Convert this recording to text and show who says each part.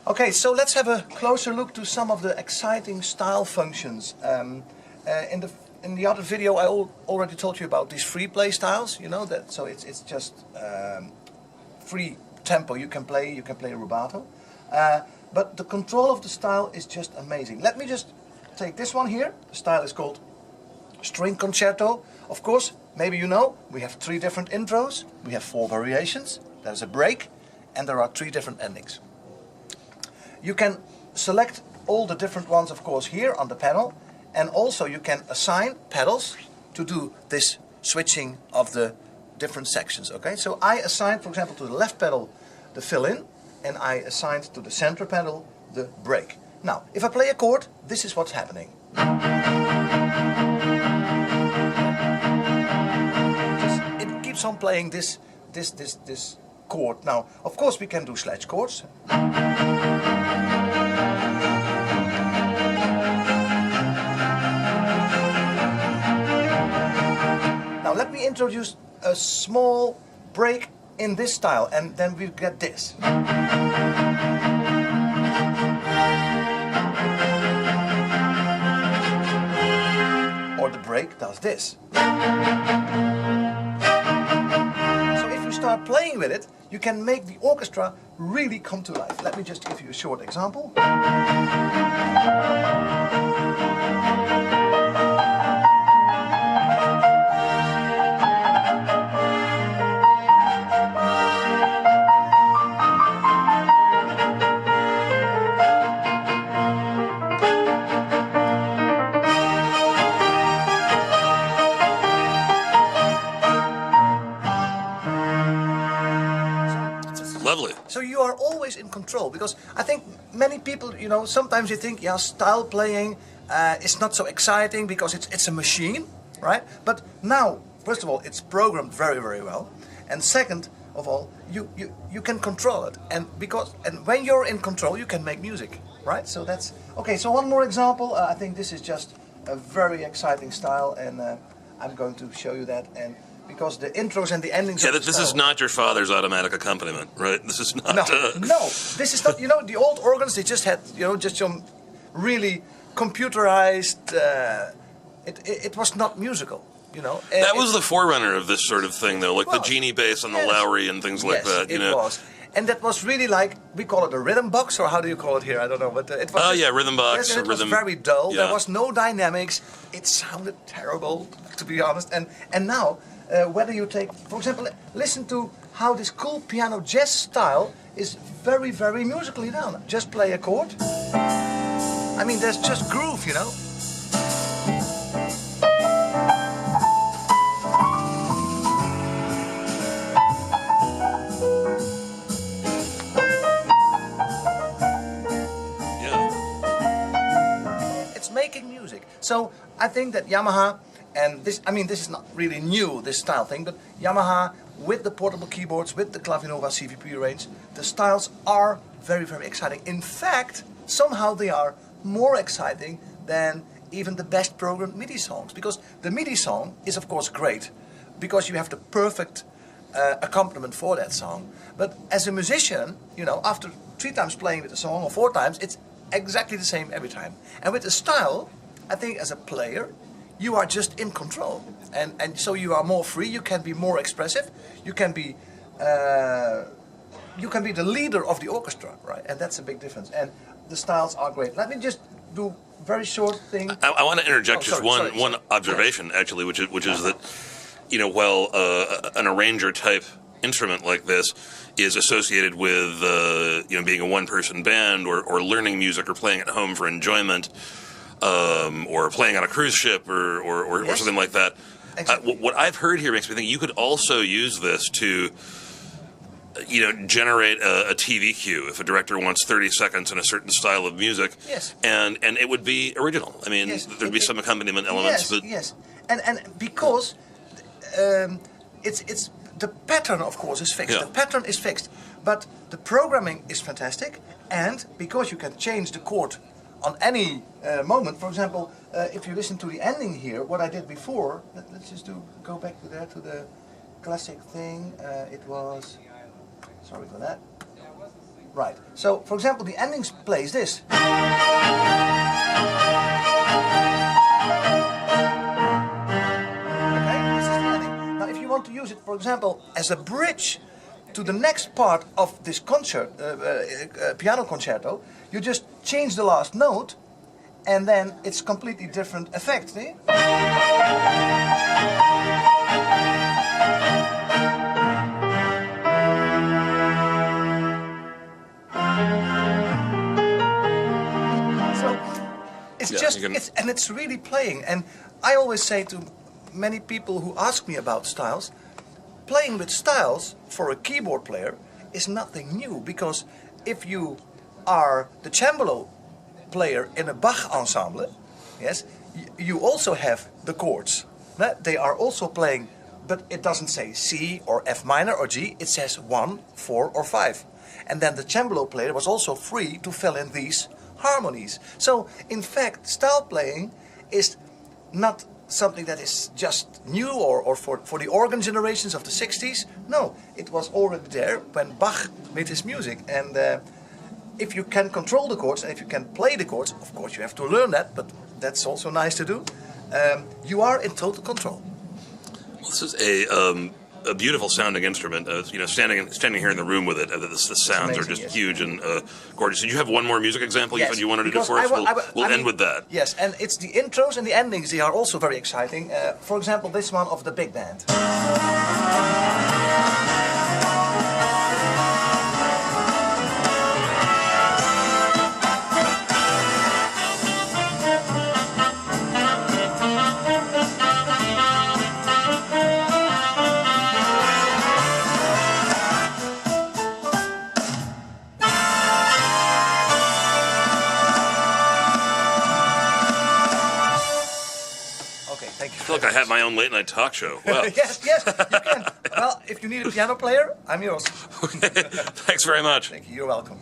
Speaker 1: Okay, so let's have a closer look to some of the exciting style functions. In the other video, I already told you about these free play styles. You know that, so it's just free tempo. You can play rubato, but the control of the style is just amazing. Let me just take this one here. The style is called string concerto. Of course, maybe you know we have 3 different intros. We have 4 variations. There's a break, and there are 3 different endings. You can select all the different ones, of course, here on the panel, and also you can assign pedals to do this switching of the different sections. Okay, so I assigned, for example, to the left pedal the fill-in, and I assigned to the center pedal the break. Now, if I play a chord, this is what's happening. It keeps on playing this chord. Now, of course, we can do sledge chords. Now let me introduce a small break in this style, and then we get this. Or the break does this. So if you start playing with it, you can make the orchestra really come to life. Let me just give you a short example.
Speaker 2: Lovely.
Speaker 1: So you are always in control, because I think many people, you know, sometimes you think, yeah, style playing is not so exciting because it's a machine, right? But now, first of all, it's programmed very, very well, and second of all, you can control it, and when you're in control, you can make music, right? So that's okay. So one more example. I think this is just a very exciting style, and I'm going to show you that. And because the intros and the endings.
Speaker 2: Yeah, this is not your father's automatic accompaniment, right? This is not.
Speaker 1: No, this is not. You know, the old organs, they just had, you know, just some really computerized. It was not musical, you know.
Speaker 2: That was the forerunner of this sort of thing, though, like the Genie bass and the Lowry and things like that. You know,
Speaker 1: it was. And that was really like, we call it a rhythm box, or how do you call it here? I don't know, but it was.
Speaker 2: Oh yeah, rhythm box.
Speaker 1: Yes,
Speaker 2: or
Speaker 1: it
Speaker 2: rhythm.
Speaker 1: was very dull.
Speaker 2: Yeah.
Speaker 1: There was no dynamics. It sounded terrible, to be honest. And now. Whether you take, for example, listen to how this cool piano jazz style is very, very musically done. Just play a chord. I mean, there's just groove, you know.
Speaker 2: Yeah.
Speaker 1: It's making music. So I think that Yamaha. And this, I mean, this is not really new, this style thing, but Yamaha, with the portable keyboards, with the Clavinova CVP range, the styles are very, very exciting. In fact, somehow they are more exciting than even the best programmed MIDI songs. Because the MIDI song is, of course, great, because you have the perfect accompaniment for that song. But as a musician, you know, after 3 times playing with the song, or 4 times, it's exactly the same every time. And with the style, I think as a player, you are just in control, and so you are more free. You can be more expressive. You can be the leader of the orchestra, right? And that's a big difference. And the styles are great. Let me just do a very short thing.
Speaker 2: I want to interject one observation, actually, which is that, you know, while an arranger type instrument like this is associated with you know, being a one-person band or learning music or playing at home for enjoyment. Or playing on a cruise ship or something like that. Exactly. What I've heard here makes me think you could also use this to, you know, generate a TV cue if a director wants 30 seconds in a certain style of music.
Speaker 1: Yes.
Speaker 2: And it would be original. I mean, there'd be some accompaniment elements.
Speaker 1: Yes,
Speaker 2: but
Speaker 1: yes. And because it's the pattern, of course, is fixed.
Speaker 2: Yeah.
Speaker 1: The pattern is fixed. But the programming is fantastic. And because you can change the chord on any moment. For example, if you listen to the ending here, what I did before, let's just go back to there, to the classic thing. It was, sorry for that. Right. So, for example, the endings plays this. To use it, for example, as a bridge to the next part of this concert, piano concerto, you just change the last note, and then it's completely different effect. See? So it's it's really playing, and I always say to many people who ask me about styles, playing with styles for a keyboard player is nothing new, because if you are the cembalo player in a Bach ensemble, yes, you also have the chords. They are also playing, but it doesn't say C or F minor or G, it says 1, 4 or 5. And then the cembalo player was also free to fill in these harmonies. So in fact, style playing is not something that is just new or for the organ generations of the 60s. No, it was already there when Bach made his music. And if you can control the chords and if you can play the chords, of course you have to learn that, but that's also nice to do. You are in total control.
Speaker 2: Well, this is a beautiful sounding instrument. You know, standing here in the room with it, the sounds amazing, are just huge and gorgeous. Did you have one more music example you said you wanted to do for us? We'll end with that.
Speaker 1: Yes, and it's the intros and the endings. They are also very exciting. For example, this one of the big band.
Speaker 2: I feel like I have my own late night talk show. Wow.
Speaker 1: Yes, you can. Well, if you need a piano player, I'm yours.
Speaker 2: Thanks very much.
Speaker 1: Thank you. You're welcome.